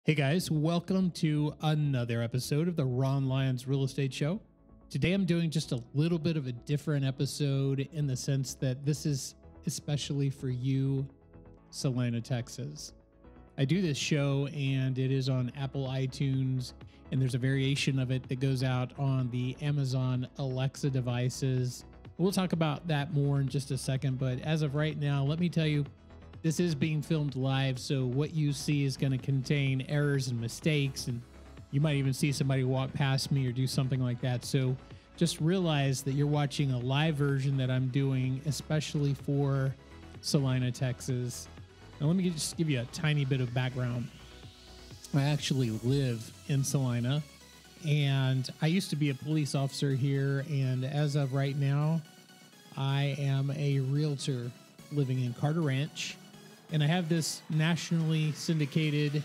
Hey guys, welcome to another episode of the Ron Lyons Real Estate Show. Today I'm doing just a little bit of a different episode in the sense that this is especially for you, Celina, Texas. I do this show and it is on Apple iTunes, and there's a variation of it that goes out on the Amazon Alexa devices. We'll talk about that more in just a second, but as of right now, let me tell you, this is being filmed live, so what you see is going to contain errors and mistakes, and you might even see somebody walk past me or do something like that. So just realize that you're watching a live version that I'm doing, especially for Celina, Texas. Now, let me just give you a tiny bit of background. I actually live in Celina, and I used to be a police officer here, and as of right now, I am a realtor living in Carter Ranch. And I have this nationally syndicated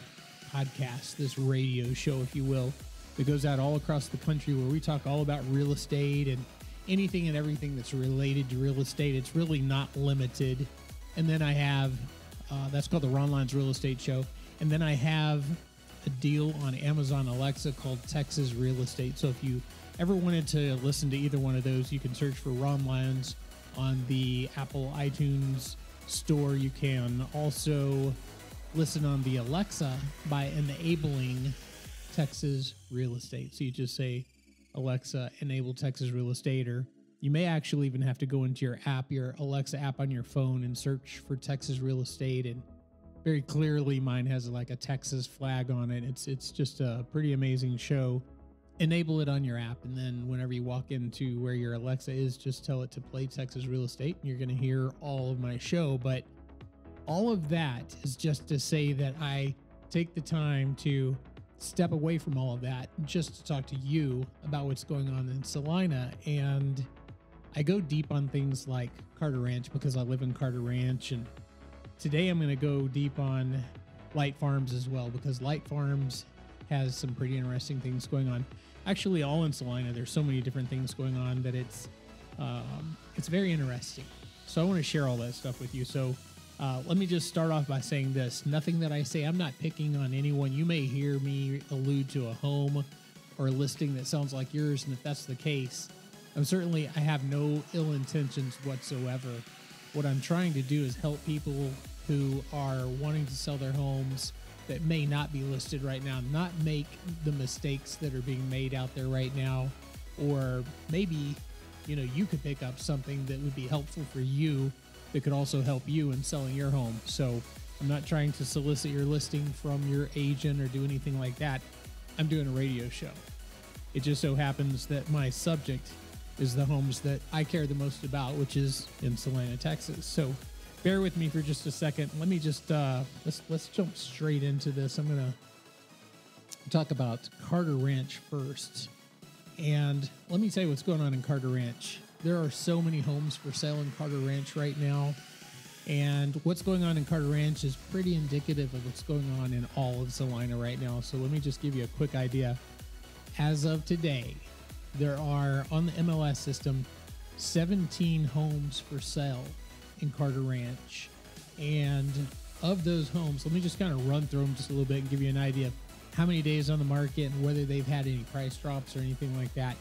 podcast, this radio show, if you will, that goes out all across the country where we talk all about real estate and anything and everything that's related to real estate. It's really not limited. And then I have, that's called the Ron Lyons Real Estate Show. And then I have a deal on Amazon Alexa called Texas Real Estate. So if you ever wanted to listen to either one of those, you can search for Ron Lyons on the Apple iTunes store. You can also listen on the Alexa by enabling Texas Real Estate. So you just say, Alexa, enable Texas Real Estate, or you may actually even have to go into your app, your Alexa app on your phone, and search for Texas Real Estate. And very clearly mine has like a Texas flag on it. It's just a pretty amazing show. Enable it on your app, and then whenever you walk into where your Alexa is, just tell it to play Texas Real Estate, and you're going to hear all of my show. But all of that is just to say that I take the time to step away from all of that just to talk to you about what's going on in Celina. And I go deep on things like Carter Ranch because I live in Carter Ranch. And today I'm going to go deep on Light Farms as well, because Light Farms has some pretty interesting things going on. Actually, all in Celina, there's so many different things going on that it's very interesting. So I want to share all that stuff with you. So let me just start off by saying this. Nothing that I say, I'm not picking on anyone. You may hear me allude to a home or a listing that sounds like yours, and if that's the case, I have no ill intentions whatsoever. What I'm trying to do is help people who are wanting to sell their homes that may not be listed right now, not make the mistakes that are being made out there right now. Or maybe, you could pick up something that would be helpful for you that could also help you in selling your home. So I'm not trying to solicit your listing from your agent or do anything like that. I'm doing a radio show. It just so happens that my subject is the homes that I care the most about, which is in Celina, Texas. So bear with me for just a second. Let me just, let's jump straight into this. I'm going to talk about Carter Ranch first. And let me tell you what's going on in Carter Ranch. There are so many homes for sale in Carter Ranch right now. And what's going on in Carter Ranch is pretty indicative of what's going on in all of Celina right now. So let me just give you a quick idea. As of today, there are, on the MLS system, 17 homes for sale in Carter Ranch. And of those homes, let me just kind of run through them just a little bit and give you an idea of how many days on the market and whether they've had any price drops or anything like that.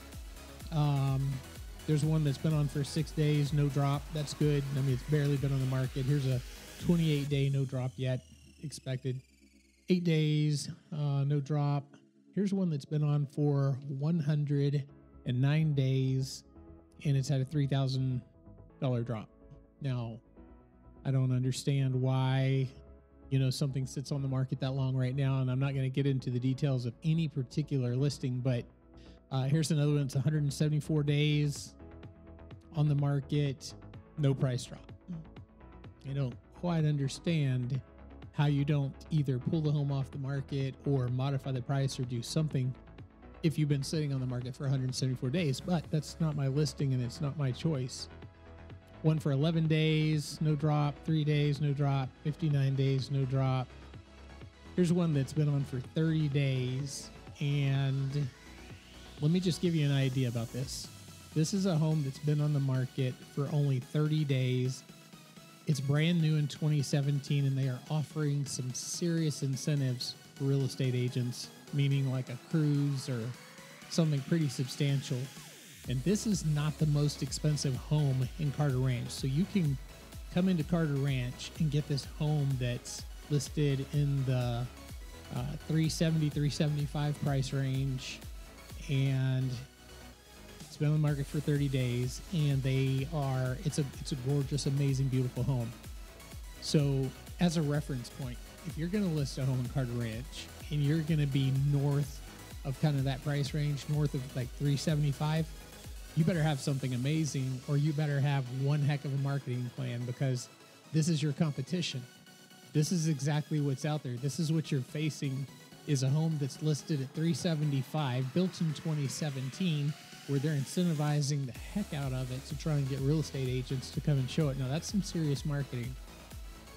There's one that's been on for 6 days, no drop. That's good. I mean, it's barely been on the market. Here's a 28-day no drop yet expected. 8 days, no drop. Here's one that's been on for 109 days, and it's had a $3,000 drop. Now, I don't understand why, something sits on the market that long right now, and I'm not going to get into the details of any particular listing, but here's another one. It's 174 days on the market, no price drop. I don't quite understand how you don't either pull the home off the market or modify the price or do something if you've been sitting on the market for 174 days, but that's not my listing and it's not my choice. One for 11 days, no drop. 3 days, no drop. 59 days, no drop. Here's one that's been on for 30 days. And let me just give you an idea about this. This is a home that's been on the market for only 30 days. It's brand new in 2017, and they are offering some serious incentives real estate agents, meaning like a cruise or something pretty substantial. And this is not the most expensive home in Carter Ranch. So you can come into Carter Ranch and get this home that's listed in the 370, 375 price range. And it's been on the market for 30 days. And it's a gorgeous, amazing, beautiful home. So as a reference point, if you're going to list a home in Carter Ranch and you're going to be north of kind of that price range, north of like 375, you better have something amazing, or you better have one heck of a marketing plan, because this is your competition. This is exactly what's out there. This is what you're facing, is a home that's listed at 375, built in 2017, where they're incentivizing the heck out of it to try and get real estate agents to come and show it. Now, that's some serious marketing.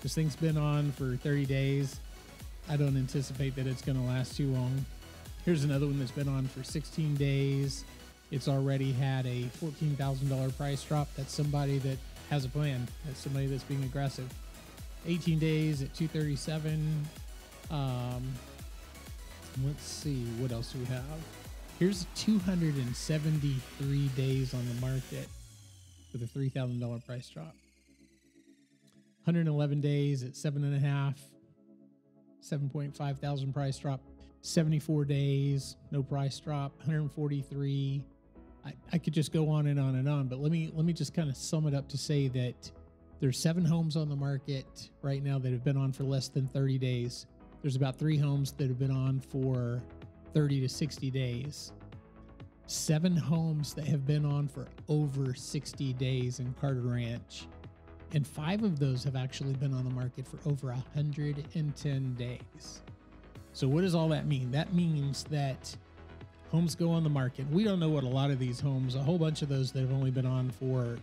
This thing's been on for 30 days. I don't anticipate that it's going to last too long. Here's another one that's been on for 16 days. It's already had a $14,000 price drop. That's somebody that has a plan. That's somebody that's being aggressive. 18 days at 237. Let's see, what else do we have? Here's 273 days on the market with a $3,000 price drop. 111 days at 7.5, 7.5 thousand price drop. 74 days, no price drop. 143. I could just go on and on and on, but let me just kind of sum it up to say that there's 7 homes on the market right now that have been on for less than 30 days. There's about 3 homes that have been on for 30 to 60 days. 7 homes that have been on for over 60 days in Carter Ranch. And 5 of those have actually been on the market for over 110 days. So what does all that mean? That means that homes go on the market. We don't know what a lot of these homes, a whole bunch of those that have only been on for,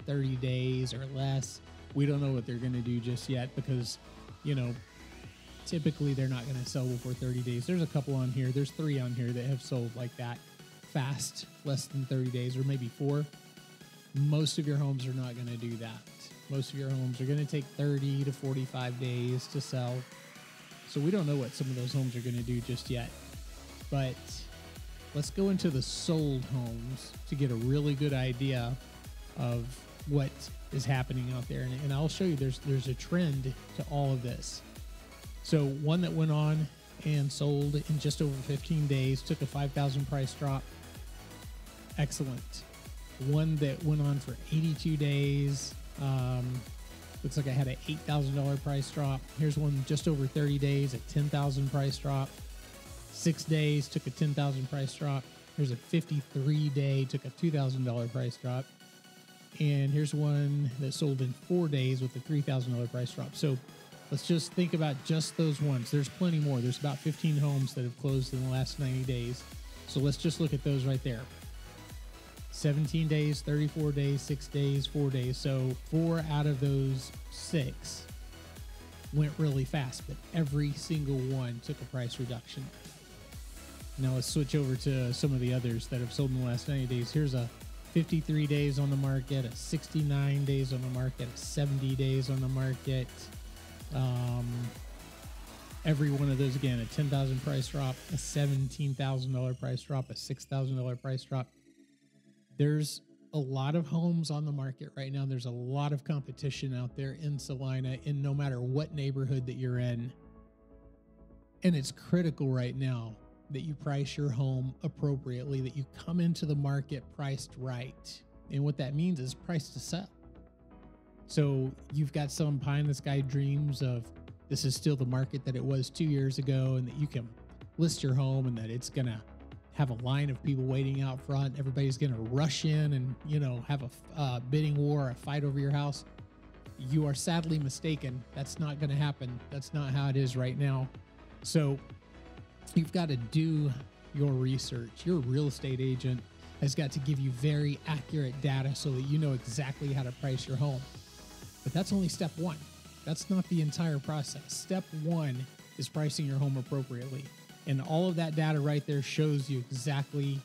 30 days or less, we don't know what they're going to do just yet, because, typically they're not going to sell before 30 days. There's a couple on here. There's 3 on here that have sold like that fast, less than 30 days, or maybe 4. Most of your homes are not going to do that. Most of your homes are going to take 30 to 45 days to sell. So we don't know what some of those homes are going to do just yet. But let's go into the sold homes to get a really good idea of what is happening out there. And I'll show you there's a trend to all of this. So one that went on and sold in just over 15 days, took a 5,000 price drop. Excellent. One that went on for 82 days. Looks like I had an $8,000 price drop. Here's one just over 30 days at 10,000 price drop. 6 days, took a 10,000 price drop. Here's a 53-day, took a $2,000 price drop. And here's one that sold in 4 days with a $3,000 price drop. So let's just think about just those ones. There's plenty more. There's about 15 homes that have closed in the last 90 days. So let's just look at those right there. 17 days, 34 days, 6 days, 4 days. So 4 out of those 6 went really fast, but every single one took a price reduction. Now let's switch over to some of the others that have sold in the last 90 days. Here's a 53 days on the market, a 69 days on the market, a 70 days on the market. Every one of those, again, a 10,000 price drop, a $17,000 price drop, a $6,000 price drop. There's a lot of homes on the market right now. There's a lot of competition out there in Celina, in no matter what neighborhood that you're in. And it's critical right now that you price your home appropriately, that you come into the market priced right. And what that means is price to sell. So you've got some pie in the sky dreams of this is still the market that it was 2 years ago, and that you can list your home and that it's going to have a line of people waiting out front. Everybody's going to rush in and, have a bidding war, a fight over your house. You are sadly mistaken. That's not going to happen. That's not how it is right now. So you've got to do your research. Your real estate agent has got to give you very accurate data so that you know exactly how to price your home. But that's only step 1. That's not the entire process. Step 1 is pricing your home appropriately. And all of that data right there shows you exactly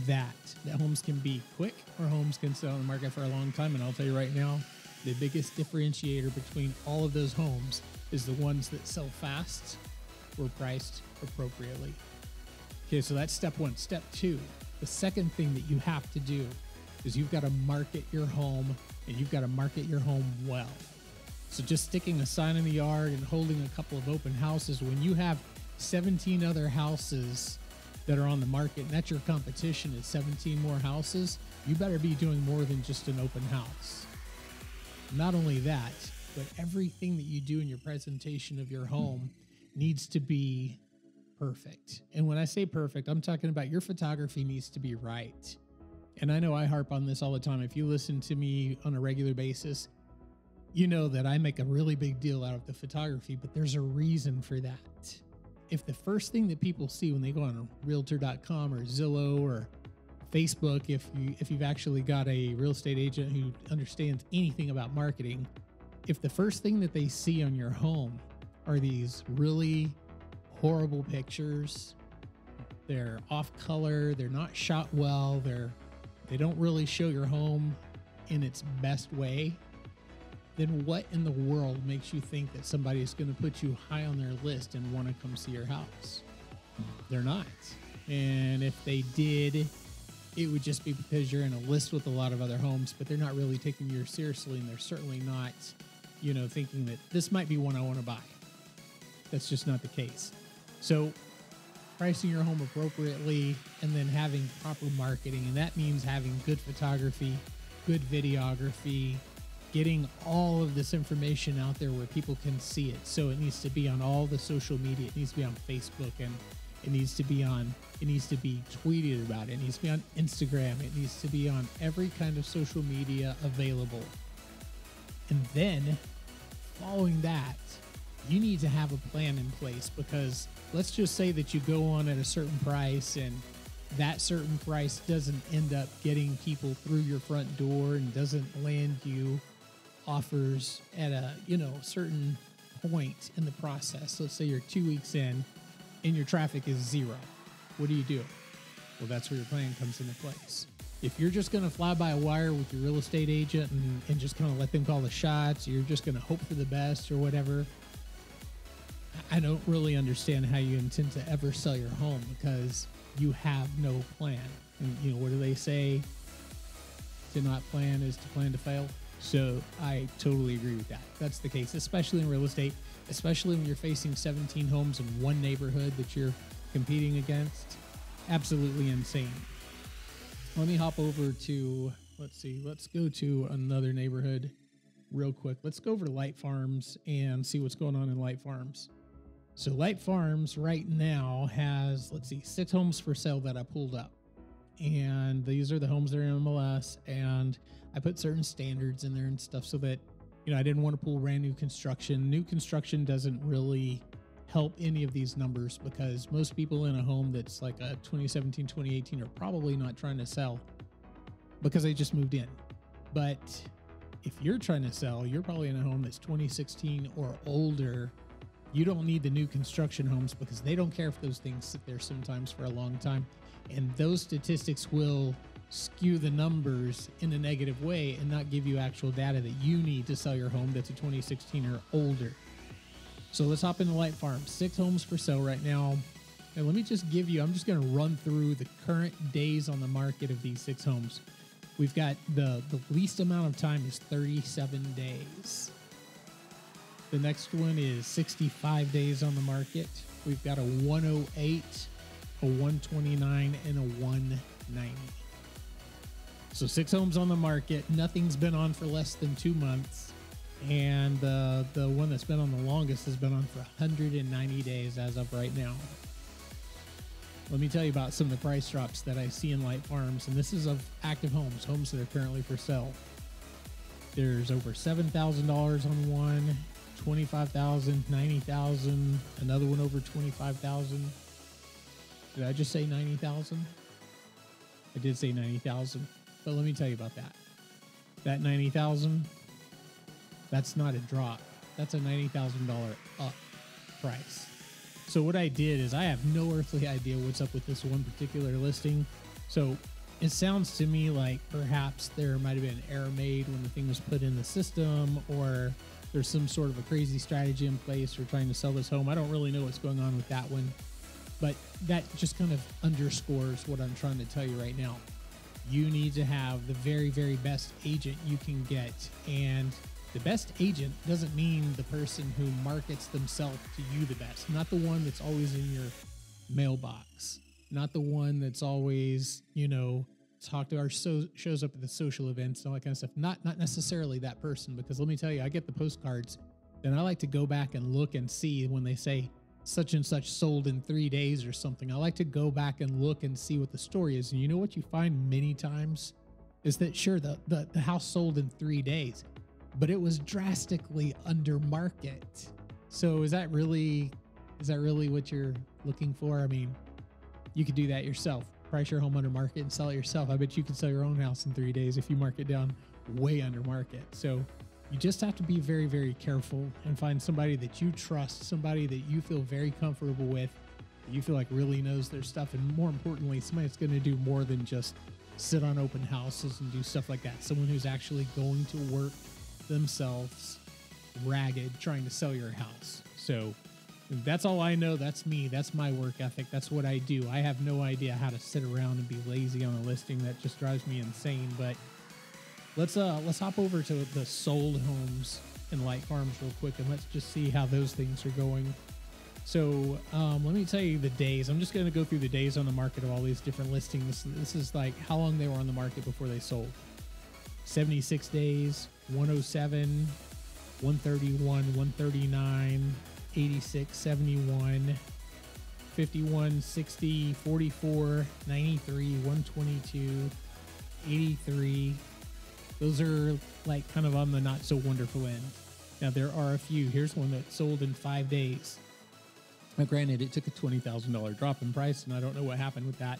that homes can be quick or homes can sell on the market for a long time. And I'll tell you right now, the biggest differentiator between all of those homes is the ones that sell fast were priced appropriately. Okay, so that's step one. Step two, the second thing that you have to do is you've got to market your home, and you've got to market your home well. So just sticking a sign in the yard and holding a couple of open houses, when you have 17 other houses that are on the market, and that's your competition is 17 more houses, you better be doing more than just an open house. Not only that, but everything that you do in your presentation of your home needs to be perfect. And when I say perfect, I'm talking about your photography needs to be right. And I know I harp on this all the time. If you listen to me on a regular basis, you know that I make a really big deal out of the photography, but there's a reason for that. If the first thing that people see when they go on realtor.com or Zillow or Facebook, if you've actually got a real estate agent who understands anything about marketing, if the first thing that they see on your home are these really horrible pictures, they're off color, they're not shot well, they don't really show your home in its best way, then what in the world makes you think that somebody is going to put you high on their list and want to come see your house? They're not. And if they did, it would just be because you're in a list with a lot of other homes, but they're not really taking you seriously, and they're certainly not, thinking that this might be one I want to buy. That's just not the case. So pricing your home appropriately and then having proper marketing, and that means having good photography, good videography, getting all of this information out there where people can see it. So it needs to be on all the social media. It needs to be on Facebook, and it needs to be tweeted about. It needs to be on Instagram. It needs to be on every kind of social media available. And then following that, you need to have a plan in place, because let's just say that you go on at a certain price and that certain price doesn't end up getting people through your front door and doesn't land you offers at a certain point in the process. Let's say you're 2 weeks in and your traffic is zero. What do you do? Well, that's where your plan comes into place. If you're just going to fly by a wire with your real estate agent and just kind of let them call the shots, you're just going to hope for the best or whatever, I don't really understand how you intend to ever sell your home, because you have no plan. And what do they say? To not plan is to plan to fail. So I totally agree with that. That's the case, especially in real estate, especially when you're facing 17 homes in one neighborhood that you're competing against. Absolutely insane. Let me hop over to, let's go to another neighborhood real quick. Let's go over to Light Farms and see what's going on in Light Farms. So Light Farms right now has, 6 homes for sale that I pulled up. And these are the homes that are in MLS. And I put certain standards in there and stuff so that, I didn't want to pull brand new construction. New construction doesn't really help any of these numbers, because most people in a home that's like a 2017, 2018 are probably not trying to sell because they just moved in. But if you're trying to sell, you're probably in a home that's 2016 or older. You don't need the new construction homes, because they don't care if those things sit there sometimes for a long time. And those statistics will skew the numbers in a negative way and not give you actual data that you need to sell your home that's a 2016 or older. So let's hop into Light Farm. 6 homes for sale right now. And let me just give you, I'm just going to run through the current days on the market of these 6 homes. We've got the least amount of time is 37 days. The next one is 65 days on the market. We've got a 108, a 129, and a 190. So 6 homes on the market. Nothing's been on for less than 2 months. And the one that's been on the longest has been on for 190 days as of right now. Let me tell you about some of the price drops that I see in Light Farms. And this is of active homes that are currently for sale. There's over $7,000 on one, $25,000, $90,000, another one over $25,000. Did I just say $90,000? I did say $90,000, but let me tell you about that. That $90,000, that's not a drop. That's a $90,000 up price. So what I did is, I have no earthly idea what's up with this one particular listing. So it sounds to me like perhaps there might have been an error made when the thing was put in the system, or there's some sort of a crazy strategy in place for trying to sell this home. I don't really know what's going on with that one, but that just kind of underscores what I'm trying to tell you right now. You need to have the very, very best agent you can get. And the best agent doesn't mean the person who markets themselves to you the best, not the one that's always in your mailbox, not the one that's always, shows up at the social events and all that kind of stuff. Not necessarily that person, because let me tell you, I get the postcards and I like to go back and look and see when they say such and such sold in 3 days or something. I like to go back and look and see what the story is. And you know what you find many times is that sure, the house sold in 3 days, but it was drastically under market. So is that really what you're looking for? I mean, you could do that yourself. Price your home under market and sell it yourself. I bet you could sell your own house in 3 days if you mark it down way under market. So you just have to be very, very careful and find somebody that you trust, somebody that you feel very comfortable with, that you feel like really knows their stuff, and more importantly, somebody that's going to do more than just sit on open houses and do stuff like that. Someone who's actually going to work themselves ragged trying to sell your house. So that's all I know. That's me. That's my work ethic. That's what I do. I have no idea how to sit around and be lazy on a listing. That just drives me insane. But let's hop over to the sold homes in Light Farms real quick, and let's just see how those things are going. So let me tell you the days. I'm just going to go through the days on the market of all these different listings. This is like how long they were on the market before they sold. 76 days, 107, 131, 139, 86, 71, 51, 60, 44, 93, 122, 83. Those are like kind of on the not so wonderful end. Now there are a few. Here's one that sold in 5 days. Now granted, it took a $20,000 drop in price, and I don't know what happened with that,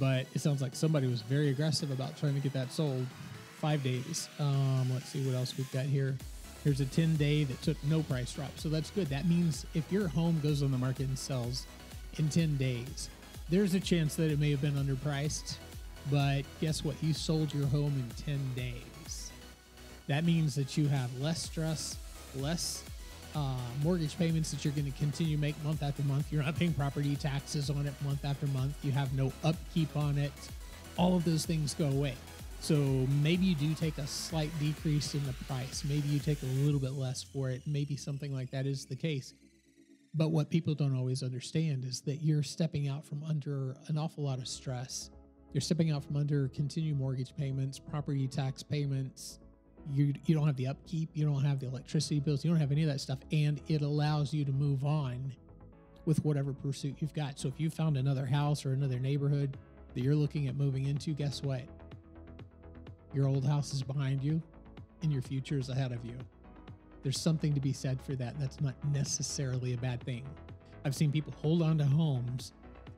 but it sounds like somebody was very aggressive about trying to get that sold. 5 days. Let's see what else we've got here. Here's a 10-day that took no price drop. So that's good. That means if your home goes on the market and sells in 10 days, there's a chance that it may have been underpriced. But guess what? You sold your home in 10 days. That means that you have less stress, less mortgage payments that you're going to continue to make month after month. You're not paying property taxes on it month after month. You have no upkeep on it. All of those things go away. So maybe you do take a slight decrease in the price. Maybe you take a little bit less for it. Maybe something like that is the case. But what people don't always understand is that you're stepping out from under an awful lot of stress. You're stepping out from under continued mortgage payments, property tax payments. You don't have the upkeep. You don't have the electricity bills. You don't have any of that stuff. And it allows you to move on with whatever pursuit you've got. So if you found another house or another neighborhood that you're looking at moving into, guess what? Your old house is behind you and your future is ahead of you. There's something to be said for that. That's not necessarily a bad thing. I've seen people hold on to homes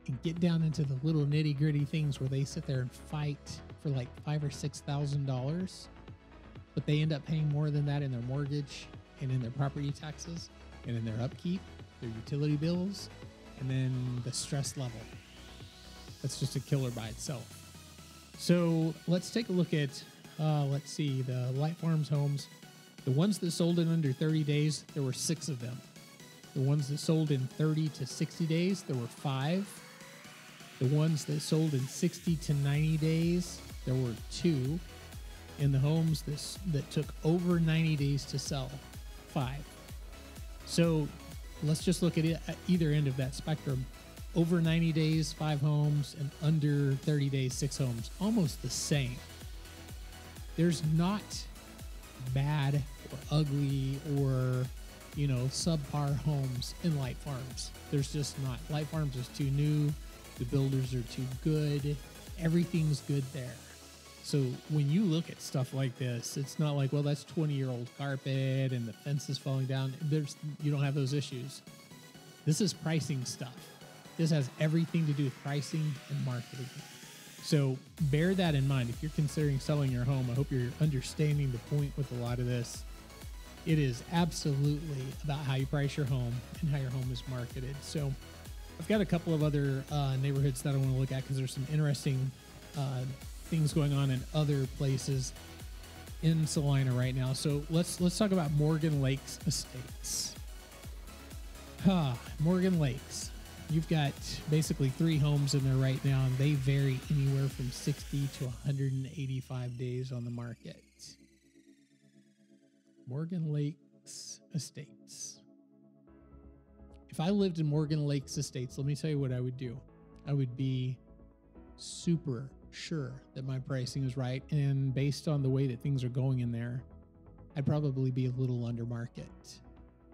and get down into the little nitty gritty things where they sit there and fight for like $5,000 or $6,000, but they end up paying more than that in their mortgage and in their property taxes and in their upkeep, their utility bills, and then the stress level. That's just a killer by itself. So let's take a look at, let's see, the Light Farms homes. The ones that sold in under 30 days, there were 6 of them. The ones that sold in 30 to 60 days, there were 5. The ones that sold in 60 to 90 days, there were 2. And the homes that took over 90 days to sell, 5. So let's just look at it at either end of that spectrum. Over 90 days, 5 homes, and under 30 days, 6 homes. Almost the same. There's not bad or ugly or, subpar homes in Light Farms. There's just not. Light Farms is too new. The builders are too good. Everything's good there. So when you look at stuff like this, it's not like, well, that's 20-year-old carpet and the fence is falling down. You don't have those issues. This is pricing stuff. This has everything to do with pricing and marketing. So bear that in mind. If you're considering selling your home, I hope you're understanding the point with a lot of this. It is absolutely about how you price your home and how your home is marketed. So I've got a couple of other neighborhoods that I want to look at because there's some interesting things going on in other places. in Celina right now. So let's talk about Morgan Lakes Estates. Morgan Lakes. You've got basically 3 homes in there right now, and they vary anywhere from 60 to 185 days on the market. Morgan Lakes Estates. If I lived in Morgan Lakes Estates, let me tell you what I would do. I would be super sure that my pricing is right, and based on the way that things are going in there, I'd probably be a little under market.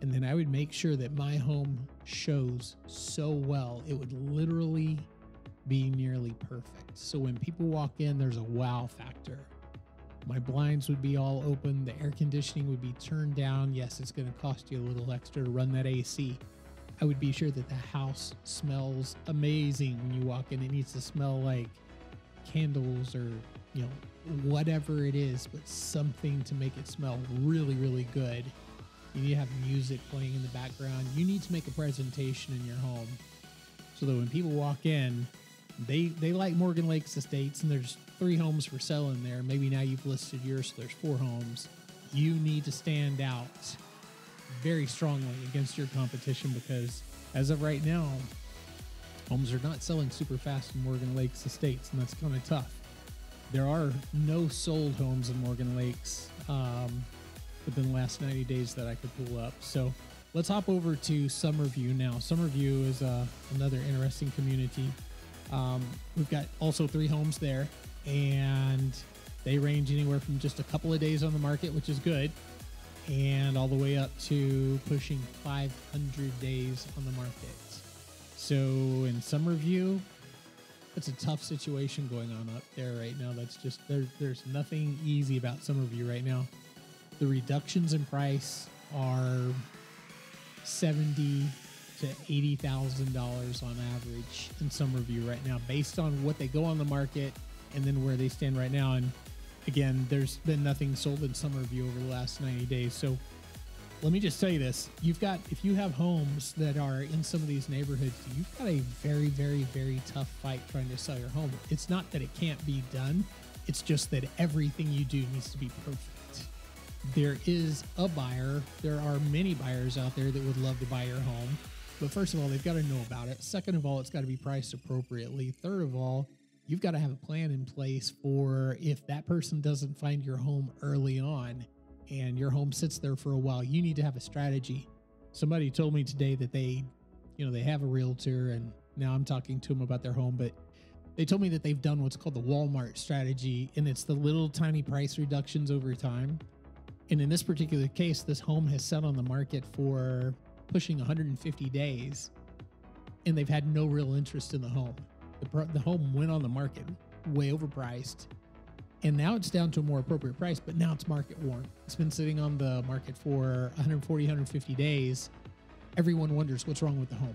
And then I would make sure that my home shows so well, it would literally be nearly perfect. So when people walk in, there's a wow factor. My blinds would be all open. The air conditioning would be turned down. Yes, it's going to cost you a little extra to run that AC. I would be sure that the house smells amazing when you walk in. It needs to smell like candles or, whatever it is, but something to make it smell really, really good. You need to have music playing in the background. You need to make a presentation in your home so that when people walk in, they like Morgan Lakes Estates, and there's 3 homes for sale in there. Maybe now you've listed yours, so there's 4 homes. You need to stand out very strongly against your competition, because as of right now, homes are not selling super fast in Morgan Lakes Estates, and that's kind of tough. There are no sold homes in Morgan Lakes within the last 90 days that I could pull up. So let's hop over to Summerview now. Summerview is another interesting community. We've got also 3 homes there, and they range anywhere from just a couple of days on the market, which is good, and all the way up to pushing 500 days on the market. So in Summerview, it's a tough situation going on up there right now. That's just, there's nothing easy about Summerview right now. The reductions in price are $70,000 to $80,000 on average in Summerview right now, based on what they go on the market and then where they stand right now. And again, there's been nothing sold in Summerview over the last 90 days. So let me just tell you this. If you have homes that are in some of these neighborhoods, you've got a very, very, very tough fight trying to sell your home. It's not that it can't be done. It's just that everything you do needs to be perfect. There is a buyer. There are many buyers out there that would love to buy your home. But first of all, they've got to know about it. Second of all, it's got to be priced appropriately. Third of all, you've got to have a plan in place for if that person doesn't find your home early on and your home sits there for a while, you need to have a strategy. Somebody told me today that they have a realtor, and now I'm talking to them about their home, but they told me that they've done what's called the Walmart strategy, and it's the little tiny price reductions over time. And in this particular case, this home has sat on the market for pushing 150 days, and they've had no real interest in the home. The home went on the market way overpriced, and now it's down to a more appropriate price, but now it's market worn. It's been sitting on the market for 140, 150 days. Everyone wonders what's wrong with the home.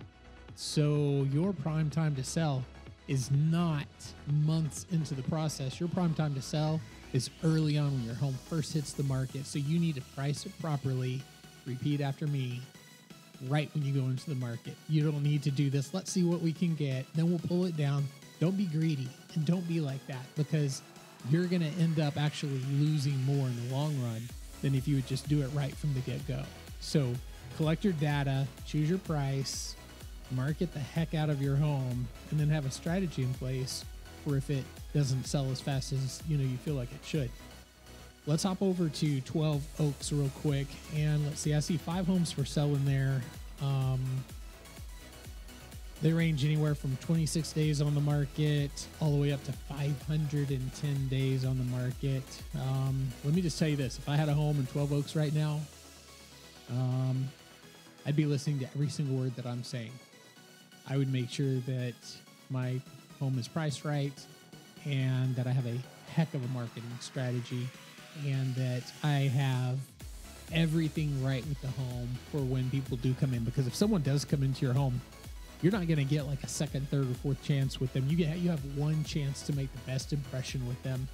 So your prime time to sell is not months into the process. Your prime time to sell is early on when your home first hits the market. So you need to price it properly. Repeat after me. Right when you go into the market. You don't need to do this. Let's see what we can get. Then we'll pull it down. Don't be greedy, and don't be like that, because you're going to end up actually losing more in the long run than if you would just do it right from the get-go. So collect your data, choose your price, market the heck out of your home, and then have a strategy in place for if it doesn't sell as fast as you feel like it should. Let's hop over to 12 Oaks real quick, and let's see. I see 5 homes for sale in there. They range anywhere from 26 days on the market all the way up to 510 days on the market. Let me just tell you this. If I had a home in 12 Oaks right now, I'd be listening to every single word that I'm saying. I would make sure that my home is priced right, and that I have a heck of a marketing strategy, and that I have everything right with the home for when people do come in. Because if someone does come into your home, you're not going to get like a second, third, or fourth chance with them. You have one chance to make the best impression with them.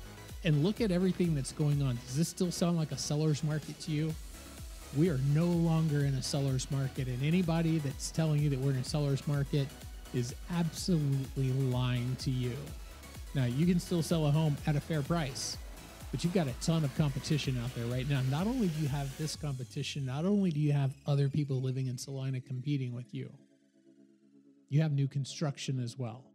And look at everything that's going on. Does this still sound like a seller's market to you? We are no longer in a seller's market, and anybody that's telling you that we're in a seller's market is absolutely lying to you. Now, you can still sell a home at a fair price. but you've got a ton of competition out there right now. Not only do you have this competition, not only do you have other people living in Celina competing with you, you have new construction as well.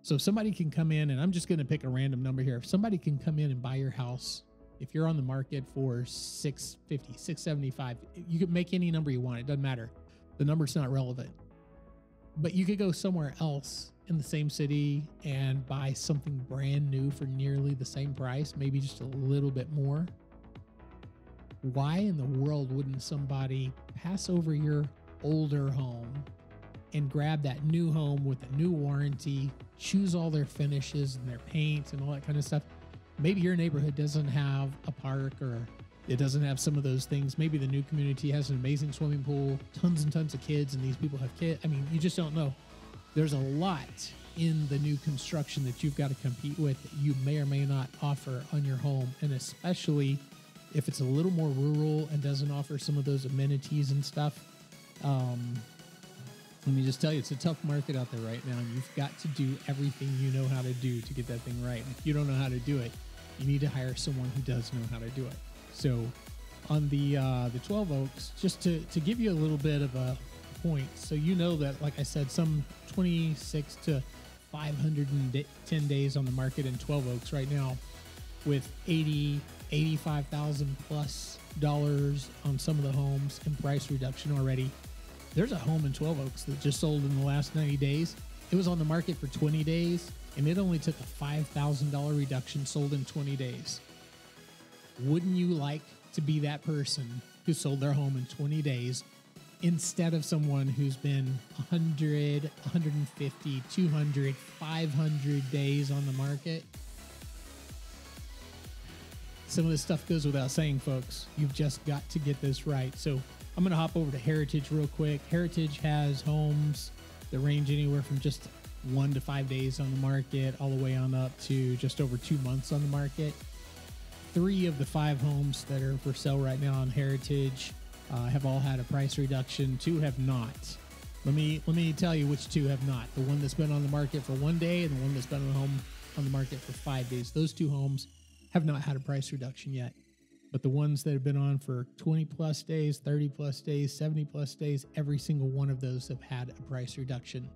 So if somebody can come in, and I'm just going to pick a random number here. If somebody can come in and buy your house, if you're on the market for $650, $675, you can make any number you want. It doesn't matter. The number's not relevant. But you could go somewhere else in the same city and buy something brand new for nearly the same price, maybe just a little bit more. Why in the world wouldn't somebody pass over your older home and grab that new home with a new warranty, choose all their finishes and their paints and all that kind of stuff? Maybe your neighborhood doesn't have a park, or it doesn't have some of those things. Maybe the new community has an amazing swimming pool, tons and tons of kids, and these people have kids. I mean, you just don't know. There's a lot in the new construction that you've got to compete with that you may or may not offer on your home. And especially if it's a little more rural and doesn't offer some of those amenities and stuff. Let me just tell you, it's a tough market out there right now. And you've got to do everything you know how to do to get that thing right. And if you don't know how to do it, you need to hire someone who does know how to do it. So on the 12 Oaks, just to give you a little bit of a point, so you know that, like I said, some 26 to 510 days on the market in 12 Oaks right now, with $85,000 plus on some of the homes and price reduction already. There's a home in 12 Oaks that just sold in the last 90 days. It was on the market for 20 days, and it only took a $5,000 reduction, sold in 20 days. Wouldn't you like to be that person who sold their home in 20 days instead of someone who's been 100, 150, 200, 500 days on the market? Some of this stuff goes without saying, folks. You've just got to get this right. So I'm going to hop over to Heritage real quick. Heritage has homes that range anywhere from just 1 to 5 days on the market, all the way on up to just over 2 months on the market. 3 of the 5 homes that are for sale right now on Heritage have all had a price reduction. 2 have not. Let me tell you which 2 have not. The one that's been on the market for 1 day and the one that's been on the market for 5 days. Those 2 homes have not had a price reduction yet. But the ones that have been on for 20 plus days, 30 plus days, 70 plus days, every single one of those have had a price reduction.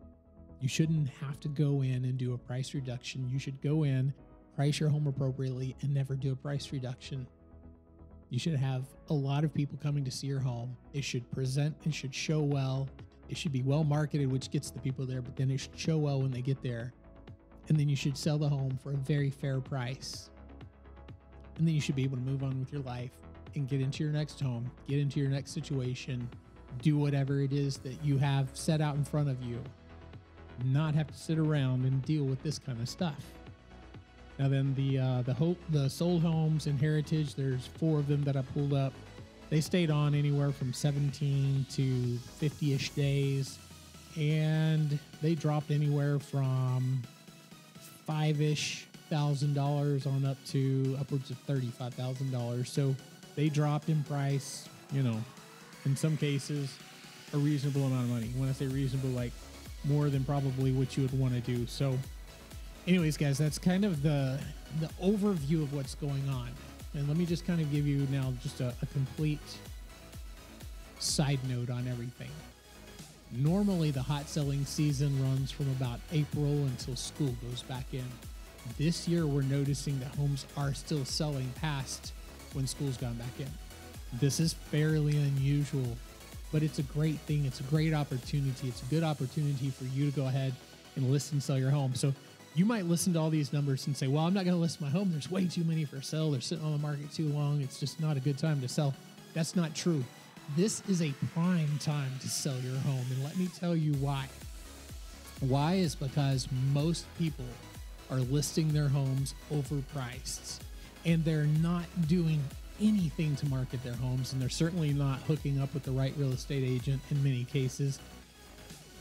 You shouldn't have to go in and do a price reduction. You should go in, price your home appropriately, and never do a price reduction. You should have a lot of people coming to see your home. It should present, it should show well. It should be well marketed, which gets the people there, but then it should show well when they get there. And then you should sell the home for a very fair price. And then you should be able to move on with your life and get into your next home, get into your next situation, do whatever it is that you have set out in front of you. Not have to sit around and deal with this kind of stuff. Now then, the sold homes in Heritage, there's 4 of them that I pulled up. They stayed on anywhere from 17 to 50-ish days, and they dropped anywhere from $5,000-ish on up to upwards of $35,000. So they dropped in price, in some cases, a reasonable amount of money. When I say reasonable, like more than probably what you would want to do. So anyways, guys, that's kind of the overview of what's going on. And let me just kind of give you now just a complete side note on everything. Normally, the hot selling season runs from about April until school goes back in. This year, we're noticing that homes are still selling past when school's gone back in. This is fairly unusual, but it's a great thing. It's a great opportunity. It's a good opportunity for you to go ahead and list and sell your home. So you might listen to all these numbers and say, well, I'm not going to list my home. There's way too many for sale. They're sitting on the market too long. It's just not a good time to sell. That's not true. This is a prime time to sell your home. And let me tell you why. Why is because most people are listing their homes overpriced, and they're not doing anything to market their homes, and they're certainly not hooking up with the right real estate agent in many cases.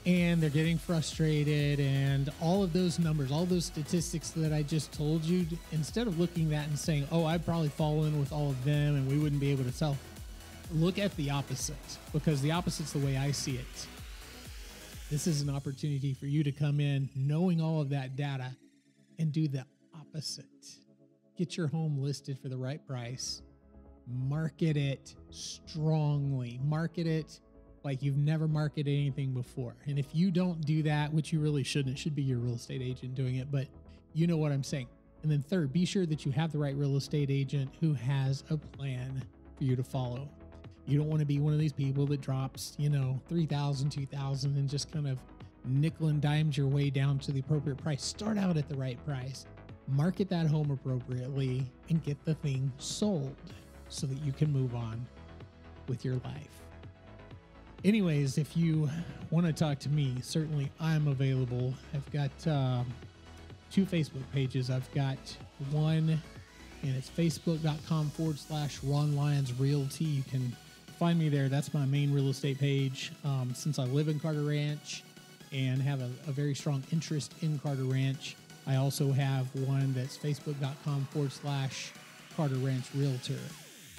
And they're getting frustrated, and all of those numbers, all those statistics that I just told you, instead of looking at that and saying, oh, I'd probably fall in with all of them and we wouldn't be able to sell, look at the opposite, because the opposite's the way I see it. This is an opportunity for you to come in knowing all of that data and do the opposite. get your home listed for the right price, market it strongly, market it like you've never marketed anything before. And if you don't do that, which you really shouldn't, it should be your real estate agent doing it, but you know what I'm saying. And then third, be sure that you have the right real estate agent who has a plan for you to follow. You don't want to be one of these people that drops, you know, $3,000, $2,000 and just kind of nickel and dimes your way down to the appropriate price. Start out at the right price, market that home appropriately, and get the thing sold so that you can move on with your life. Anyways, if you want to talk to me, certainly I'm available. I've got 2 Facebook pages. I've got one, and it's facebook.com/Ron Lyons Realty. You can find me there. That's my main real estate page. Since I live in Carter Ranch and have a very strong interest in Carter Ranch, I also have one that's facebook.com/Carter Ranch Realtor.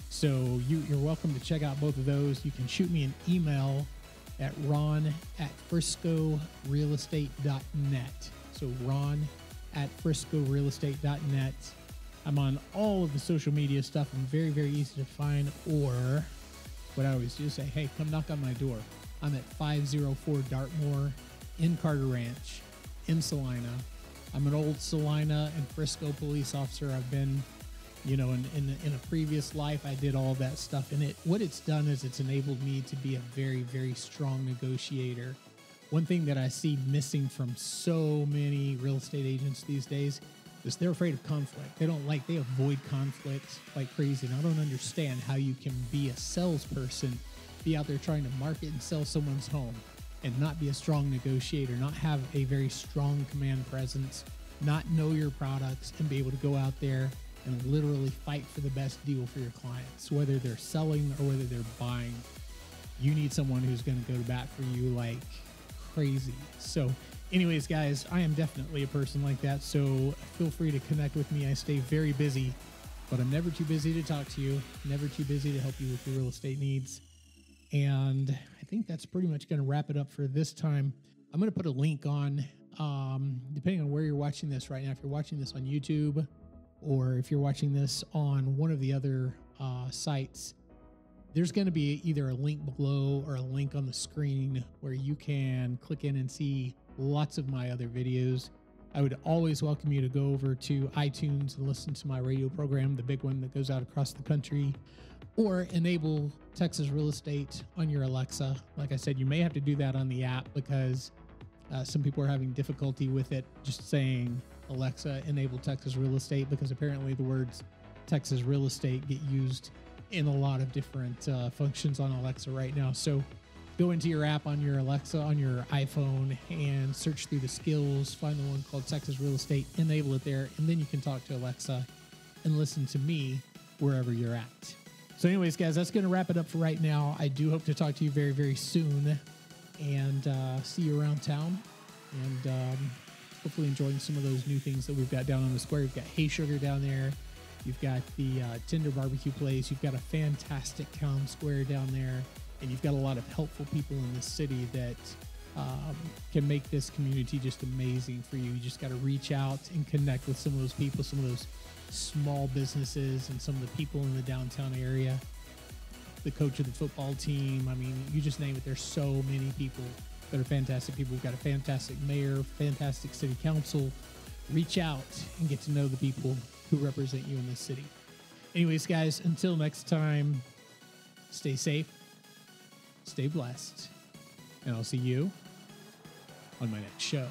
So you're welcome to check out both of those. You can shoot me an email at ron@friscorealestate.net. So ron@friscorealestate.net. I'm on all of the social media stuff. I'm very, very easy to find. Or what I always do is say, hey, come knock on my door. I'm at 504 Dartmoor in Carter Ranch in Celina. I'm an old Celina and Frisco police officer. I've been, you know, in a previous life, I did all of that stuff. And what it's done is it's enabled me to be a very, very strong negotiator. One thing that I see missing from so many real estate agents these days is they're afraid of conflict. They avoid conflict like crazy. And I don't understand how you can be a salesperson, be out there trying to market and sell someone's home and not be a strong negotiator, not have a very strong command presence, not know your products, and be able to go out there and literally fight for the best deal for your clients, whether they're selling or whether they're buying. You need someone who's going to go to bat for you like crazy. So anyways, guys, I am definitely a person like that. So feel free to connect with me. I stay very busy, but I'm never too busy to talk to you, never too busy to help you with your real estate needs. And I think that's pretty much going to wrap it up for this time. I'm going to put a link on, depending on where you're watching this right now. If you're watching this on YouTube, or if you're watching this on one of the other sites, there's going to be either a link below or a link on the screen where you can click in and see lots of my other videos. I would always welcome you to go over to iTunes and listen to my radio program, the big one that goes out across the country, or enable Texas Real Estate on your Alexa. Like I said, you may have to do that on the app because some people are having difficulty with it just saying, Alexa, enable Texas Real Estate, because apparently the words Texas Real Estate get used in a lot of different functions on Alexa right now. So go into your app on your Alexa, on your iPhone, and search through the skills, find the one called Texas Real Estate, enable it there, and then you can talk to Alexa and listen to me wherever you're at. So anyways, guys, that's going to wrap it up for right now. I do hope to talk to you very, very soon, and see you around town, and hopefully enjoying some of those new things that we've got down on the square. You've got Hey Sugar down there. You've got the Tinder Barbecue Place. You've got a fantastic town square down there. And you've got a lot of helpful people in this city that can make this community just amazing for you. You just got to reach out and connect with some of those people, some of those small businesses, and some of the people in the downtown area. The coach of the football team. I mean, you just name it. There's so many people that are fantastic people. We've got a fantastic mayor, fantastic city council. Reach out and get to know the people who represent you in this city. Anyways, guys, until next time, stay safe, stay blessed, and I'll see you on my next show.